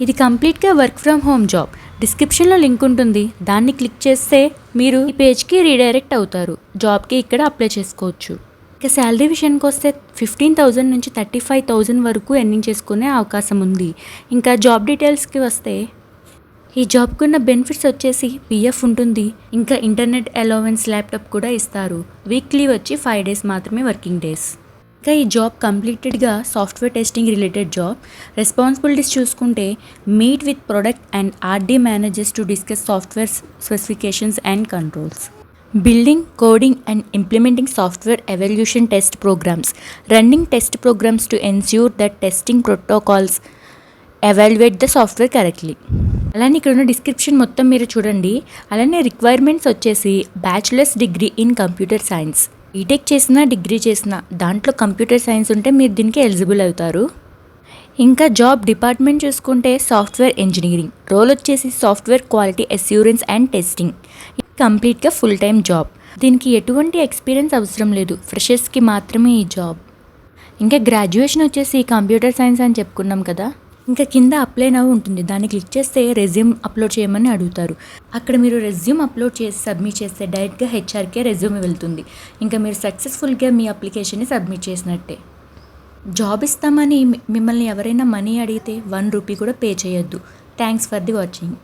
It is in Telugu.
ఇది కంప్లీట్గా వర్క్ ఫ్రమ్ హోమ్ జాబ్. డిస్క్రిప్షన్లో లింక్ ఉంటుంది, దాన్ని క్లిక్ చేస్తే మీరు ఈ పేజ్కి రీడైరెక్ట్ అవుతారు. జాబ్కి ఇక్కడ అప్లై చేసుకోవచ్చు. ఇక శాలరీ విషయానికి వస్తే 15,000 నుంచి 35,000 వరకు ఎర్నింగ్ చేసుకునే అవకాశం ఉంది. ఇంకా జాబ్ డీటెయిల్స్కి వస్తే ఈ జాబ్కి ఉన్న బెనిఫిట్స్ వచ్చేసి పిఎఫ్ ఉంటుంది, ఇంకా ఇంటర్నెట్ అలవెన్స్, ల్యాప్టాప్ కూడా ఇస్తారు. వీక్లీ వచ్చి 5 డేస్ మాత్రమే వర్కింగ్ డేస్. ఇంకా ఈ జాబ్ కంప్లీటెడ్గా software testing related job. Responsibilities చూసుకుంటే meet with product and R D managers to discuss software specifications and controls, building, coding and implementing software evaluation test programs, running test programs to ensure that testing protocols evaluate the software correctly. అలానే ఇక్కడ ఉన్న డిస్క్రిప్షన్ మొత్తం మీరు చూడండి. అలానే రిక్వైర్మెంట్స్ వచ్చేసి bachelors degree in computer science, BTech చేసినా డిగ్రీ చేసినా దాంట్లో కంప్యూటర్ సైన్స్ ఉంటే మీరు దీనికి ఎలిజిబుల్ అవుతారు. ఇంకా జాబ్ డిపార్ట్మెంట్ చూసుకుంటే సాఫ్ట్వేర్ ఇంజనీరింగ్, రోల్ వచ్చేసి software quality assurance and testing. కంప్లీట్గా ఫుల్ టైం జాబ్. దీనికి ఎటువంటి ఎక్స్పీరియన్స్ అవసరం లేదు, ఫ్రెషర్స్కి మాత్రమే ఈ జాబ్. ఇంకా గ్రాడ్యుయేషన్ వచ్చేసి కంప్యూటర్ సైన్స్ అని చెప్పుకున్నాం కదా. ఇంకా కింద అప్లై నౌ ఉంటుంది, దాన్ని క్లిక్ చేస్తే రెజ్యూమ్ అప్లోడ్ చేయమని అడుగుతారు. అక్కడ మీరు రెజ్యూమ్ అప్లోడ్ చేసి సబ్మిట్ చేస్తే డైరెక్ట్గా హెచ్ఆర్కే రెజ్యూమ్ వెళ్తుంది. ఇంకా మీరు సక్సెస్ఫుల్గా మీ అప్లికేషన్ని సబ్మిట్ చేసినట్టే. జాబ్ ఇస్తామని మిమ్మల్ని ఎవరైనా మనీ అడిగితే 1 రూపీ కూడా పే చేయొద్దు. Thanks for the watching.